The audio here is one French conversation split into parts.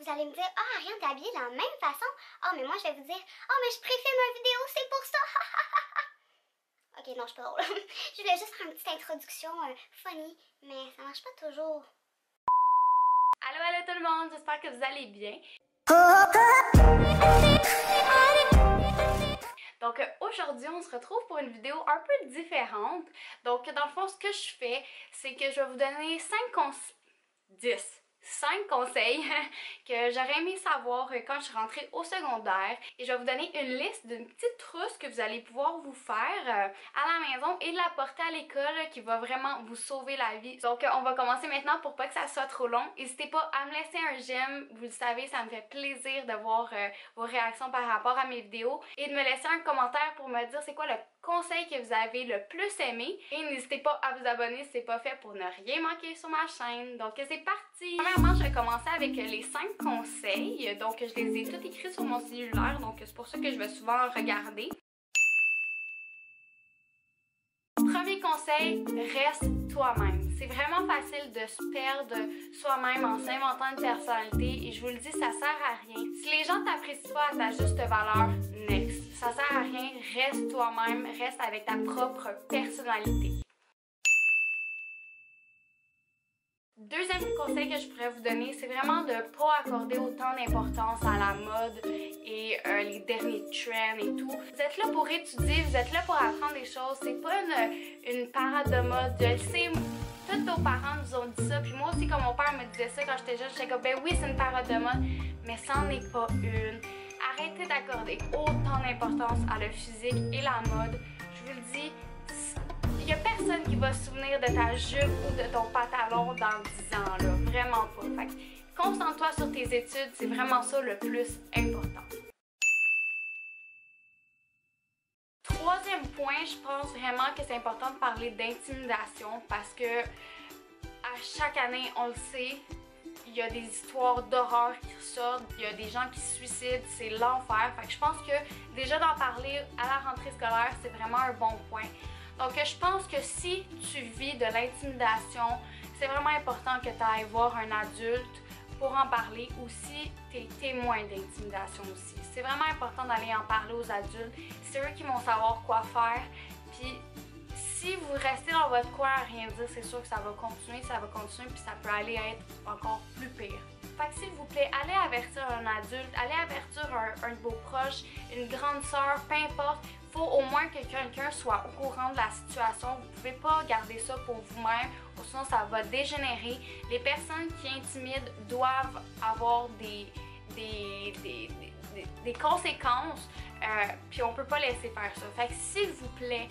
vous allez me dire, ah, Ariane, t'es habillée de la même façon. Ah, mais moi, je vais vous dire, ah, mais je préfilme une vidéo, c'est pour ça. Ok, non, je suis pas drôle. Je voulais juste faire une petite introduction funny, mais ça marche pas toujours. Allô, allô tout le monde, j'espère que vous allez bien. Donc aujourd'hui, on se retrouve pour une vidéo un peu différente. Donc dans le fond, ce que je fais, c'est que je vais vous donner 5 conseils que j'aurais aimé savoir quand je suis rentrée au secondaire. Et je vais vous donner une liste d'une petite trousse que vous allez pouvoir vous faire à la maison et de la porter à l'école qui va vraiment vous sauver la vie. Donc on va commencer maintenant pour pas que ça soit trop long. N'hésitez pas à me laisser un j'aime, vous le savez, ça me fait plaisir de voir vos réactions par rapport à mes vidéos et de me laisser un commentaire pour me dire c'est quoi le conseil que vous avez le plus aimé. Et n'hésitez pas à vous abonner si c'est pas fait pour ne rien manquer sur ma chaîne. Donc c'est parti! Premièrement, je vais commencer avec les 5 conseils. Donc je les ai tous écrits sur mon cellulaire, donc c'est pour ça que je vais souvent regarder. Premier conseil, reste toi-même. C'est vraiment facile de se perdre soi-même en s'inventant une personnalité et je vous le dis, ça sert à rien. Si les gens t'apprécient pas à ta juste valeur, next. Ça sert à rien, reste toi-même, reste avec ta propre personnalité. Deuxième conseil que je pourrais vous donner, c'est vraiment de ne pas accorder autant d'importance à la mode et les derniers trends et tout. Vous êtes là pour étudier, vous êtes là pour apprendre des choses. C'est pas une parade de mode. Je le sais, tous nos parents nous ont dit ça. Puis moi aussi, quand mon père me disait ça quand j'étais jeune, j'étais comme, ben oui, c'est une parade de mode, mais ça n'en est pas une. Arrêtez d'accorder autant d'importance à le physique et la mode. Je vous le dis, il n'y a personne qui va se souvenir de ta jupe ou de ton pantalon dans 10 ans, là. Vraiment pas. Fait que concentre-toi sur tes études, c'est vraiment ça le plus important. Troisième point, je pense vraiment que c'est important de parler d'intimidation parce que à chaque année, on le sait, il y a des histoires d'horreur qui ressortent, il y a des gens qui se suicident, c'est l'enfer. Fait que je pense que déjà d'en parler à la rentrée scolaire, c'est vraiment un bon point. Donc je pense que si tu vis de l'intimidation, c'est vraiment important que tu ailles voir un adulte pour en parler ou si tu es témoin d'intimidation aussi. C'est vraiment important d'aller en parler aux adultes. C'est eux qui vont savoir quoi faire. Puis si vous restez dans votre coin à rien dire, c'est sûr que ça va continuer, puis ça peut aller être encore plus pire. Fait que s'il vous plaît, allez avertir un adulte, allez avertir un de vos proches, une grande sœur, peu importe. Il faut au moins que quelqu'un soit au courant de la situation. Vous ne pouvez pas garder ça pour vous-même, ou sinon ça va dégénérer. Les personnes qui intimident doivent avoir des conséquences, puis on peut pas laisser faire ça. Fait que s'il vous plaît,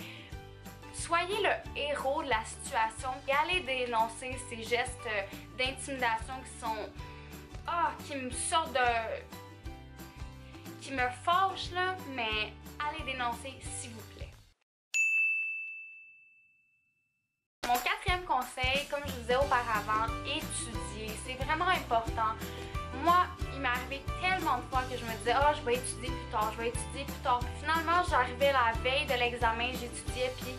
soyez le héros de la situation et allez dénoncer ces gestes d'intimidation qui sont... qui me sortent de... qui me fâchent là, mais allez dénoncer s'il vous plaît. Mon quatrième conseil, comme je vous disais auparavant, étudier. C'est vraiment important. Moi, il m'est arrivé tellement de fois que je me disais « Ah, je vais étudier plus tard, je vais étudier plus tard. » Puis finalement, j'arrivais la veille de l'examen, j'étudiais, puis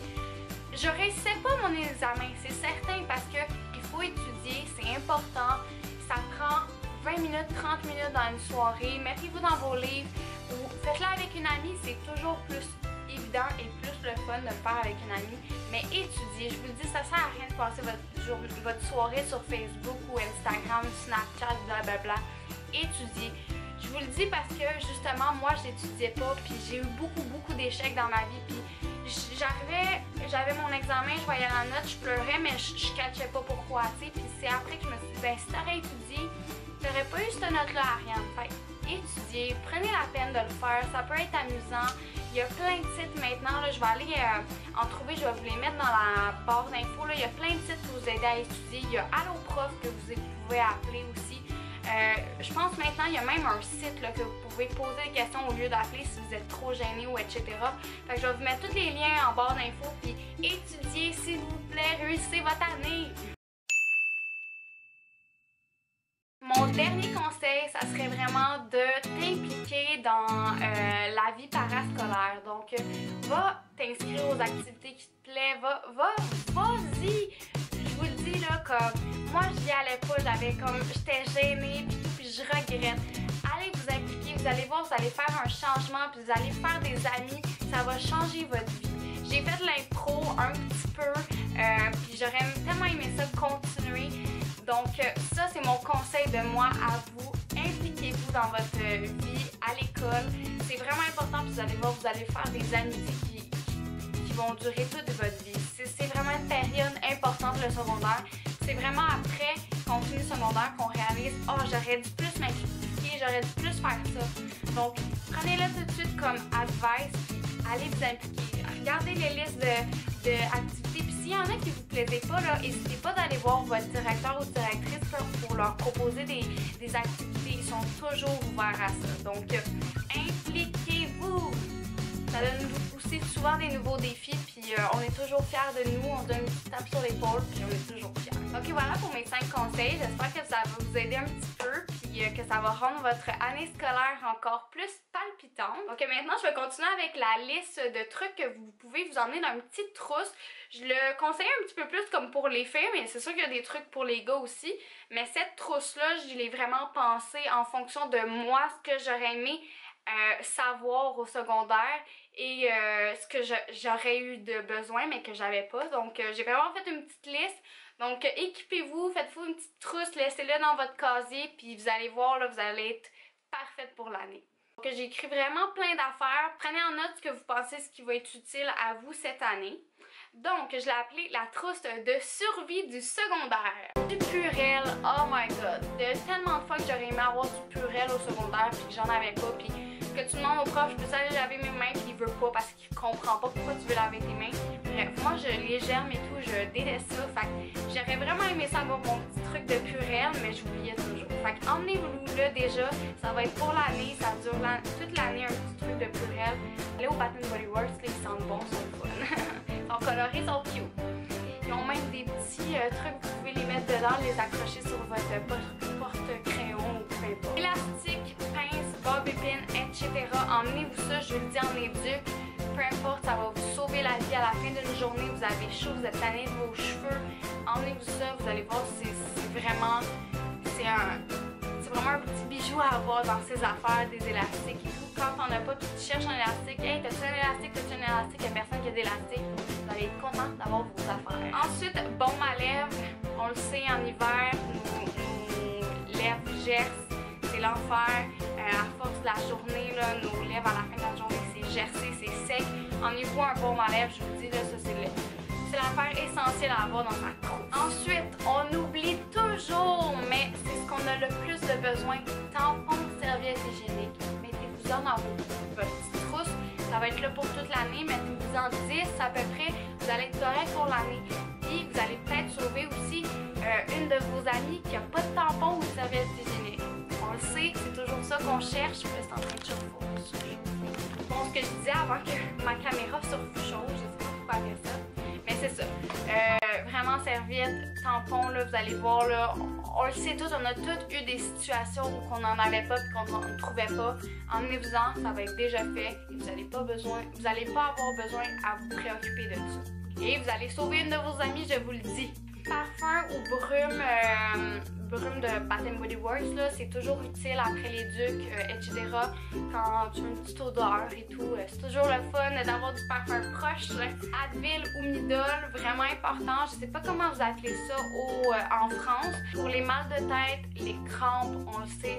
je réussissais pas mon examen, c'est certain, parce que il faut étudier, c'est important. Ça prend 20 minutes, 30 minutes dans une soirée. Mettez-vous dans vos livres ou faites-le avec une amie, c'est toujours plus évident et plus le fun de le faire avec une amie. Mais étudiez, je vous le dis, ça sert à rien de passer votre soirée sur Facebook ou Instagram, Snapchat, blablabla. Étudiez. Je vous le dis parce que justement, moi, j'étudiais pas, puis j'ai eu beaucoup d'échecs dans ma vie, puis j'avais mon examen, je voyais la note, je pleurais, mais je catchais pas pourquoi, tu sais. Puis c'est après que je me suis dit, ben si t'aurais étudié, t'aurais pas eu cette note-là, Ariane. Fait étudiez, prenez la peine de le faire, ça peut être amusant. Il y a plein de sites maintenant, là, je vais aller en trouver, je vais vous les mettre dans la barre d'infos. Il y a plein de sites pour vous aider à étudier. Il y a Allo Prof que vous pouvez appeler aussi. Je pense maintenant il y a même un site là, que vous pouvez poser des questions au lieu d'appeler si vous êtes trop gêné ou etc. Fait que je vais vous mettre tous les liens en barre d'infos, puis étudiez s'il vous plaît, réussissez votre année! Mon dernier conseil, ça serait vraiment de t'impliquer dans la vie parascolaire. Donc, va t'inscrire aux activités qui te plaisent, vas-y! Je vous le dis là, comme moi j'y allais pas, j'étais gênée, puis je regardais Irène. Allez vous impliquer, vous allez voir, vous allez faire un changement, puis vous allez faire des amis, ça va changer votre vie. J'ai fait de l'impro un petit peu, puis j'aurais tellement aimé ça continuer. Donc ça, c'est mon conseil de moi à vous. Impliquez-vous dans votre vie à l'école. C'est vraiment important, puis vous allez voir, vous allez faire des amitiés qui vont durer toute votre vie. C'est vraiment une période importante, le secondaire. C'est vraiment après qu'on finit le secondaire qu'on réalise « Oh, j'aurais dû plus m'impliquer, j'aurais dû plus faire ça. » Donc, prenez-le tout de suite comme advice, puis allez vous impliquer. Regardez les listes d'activités, puis s'il y en a qui vous plaisaient pas, n'hésitez pas d'aller voir votre directeur ou directrice pour leur proposer des activités. Ils sont toujours ouverts à ça. Donc, impliquez-vous! Ça donne aussi souvent des nouveaux défis, puis on est toujours fiers de nous, on se donne une petite tape sur l'épaule, puis on est toujours fiers. Ok, voilà pour mes 5 conseils. J'espère que ça va vous aider un petit peu, puis que ça va rendre votre année scolaire encore plus palpitante. Ok, maintenant je vais continuer avec la liste de trucs que vous pouvez vous emmener dans une petite trousse. Je le conseille un petit peu plus comme pour les filles, mais c'est sûr qu'il y a des trucs pour les gars aussi. Mais cette trousse-là, je l'ai vraiment pensée en fonction de moi, ce que j'aurais aimé savoir au secondaire et ce que j'aurais eu de besoin mais que j'avais pas. Donc j'ai vraiment fait une petite liste. Donc équipez-vous, faites-vous une petite trousse, laissez-le dans votre casier, puis vous allez voir, là, vous allez être parfaite pour l'année. Donc j'ai écrit vraiment plein d'affaires. Prenez en note ce que vous pensez, ce qui va être utile à vous cette année. Donc, je l'ai appelé la trousse de survie du secondaire. Du Purell, oh my god. Il y a tellement de fois que j'aurais aimé avoir du Purell au secondaire puis que j'en avais pas. Puis que tu demandes au prof, je peux aller laver mes mains puis il veut pas parce qu'il comprend pas pourquoi tu veux laver tes mains. Bref, moi les germes et tout, je déteste ça. Fait que j'aurais vraiment aimé ça avoir mon petit truc de Purell, mais j'oubliais toujours. Fait que emmenez-vous-le déjà, ça va être pour l'année, ça dure toute l'année un petit truc de Purell. Allez au Bath & Body Works, là, ils sentent bon, ils sont fun. Ils sont colorés, ils sont cute. Ils ont même des petits trucs, vous pouvez les mettre dedans, les accrocher sur votre porte-crayon ou peu importe. Élastique, pince, bobby pin, etc. Emmenez-vous ça, je vous le dis en éduque. Peu importe, ça va vous sauver la vie à la fin d'une journée. Vous avez chaud, vous êtes tanné de vos cheveux. Emmenez-vous ça, vous allez voir, c'est vraiment un petit bijou à avoir dans ces affaires, des élastiques et tout. Quand t'en as pas, tu cherches un élastique. Hey, t'as-tu un élastique, t'as-tu un élastique? Il y a personne qui a d'élastique. Vous allez être content d'avoir vos affaires. Ensuite, baume à lèvres. On le sait, en hiver, nos lèvres gercent. C'est l'enfer. À force de la journée, là, nos lèvres à la fin de la journée, c'est gercé, c'est sec. Emmenez-vous un baume à lèvres, je vous dis, là, ça c'est l'affaire essentielle à avoir dans sa trousse. Ensuite, on oublie toujours, mais c'est ce qu'on a le plus de besoin, tampons, serviettes hygiéniques. Mettez-vous-en dans votre petite trousse. Ça va être là pour toute l'année. Mettez-vous-en 10 à peu près. Vous allez être correct pour l'année. Puis vous allez peut-être sauver aussi une de vos amies qui n'a pas de tampon ou de serviette hygiénique. On le sait, c'est toujours ça qu'on cherche. Puis là, c'est en train de chauffer. Bon, ce que je disais avant que ma caméra surchauffe, je sais pas pourquoi elle fait ça. Mais c'est ça. Vraiment, serviette, tampon, là, vous allez voir, là, on le sait tous, on a tous eu des situations où on n'en avait pas et qu'on ne trouvait pas. Emmenez-vous-en, ça va être déjà fait et vous n'allez pas avoir besoin à vous préoccuper de ça. Et vous allez sauver une de vos amies, je vous le dis. Parfum ou brume de Bath & Body Works, là, c'est toujours utile après les ducs, etc. Quand tu as une petite odeur et tout, c'est toujours le fun d'avoir du parfum proche. Advil ou Midol, vraiment important. Je sais pas comment vous appelez ça en France. Pour les mal de tête, les crampes, on le sait,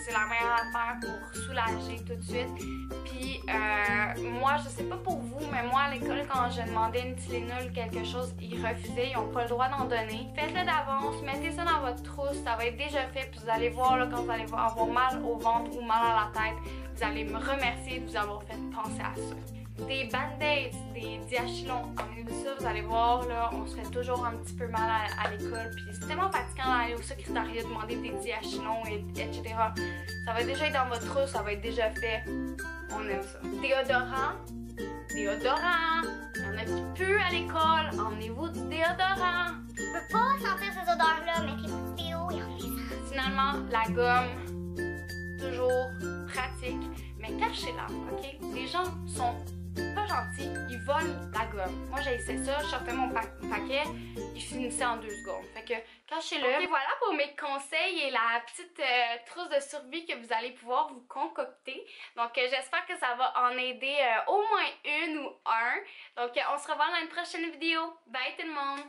c'est la meilleure affaire pour soulager tout de suite. Puis moi, je sais pas pour vous, mais moi à l'école, quand je demandais une Tylenol quelque chose, ils refusaient, ils n'ont pas le droit d'en donner. Faites-le d'avance, mettez ça dans votre trousse, ça va être déjà fait. Puis vous allez voir là, quand vous allez avoir mal au ventre ou mal à la tête, vous allez me remercier de vous avoir fait penser à ça. Des band-aids, des diachylons, emmenez-vous ça, vous allez voir, là, on se fait toujours un petit peu mal à l'école, puis c'est tellement fatigant d'aller au secrétariat demander des diachylons, etc. Ça va déjà être dans votre trousse, ça va être déjà fait, on aime ça. Déodorant, il y en a qui puent à l'école, emmenez-vous du déodorant. Je peux pas sentir ces odeurs-là, mettez-vous du déo et emmenez-ça. Finalement, la gomme, toujours pratique, mais cachez-la, ok? Les gens sont pas gentils, ils volent la gomme. Moi j'ai essayé ça, je sortais mon paquet, il finissait en 2 secondes. Fait que cachez-le. Et voilà pour mes conseils et la petite trousse de survie que vous allez pouvoir vous concocter. Donc j'espère que ça va en aider au moins une ou un. Donc on se revoit dans une prochaine vidéo. Bye tout le monde!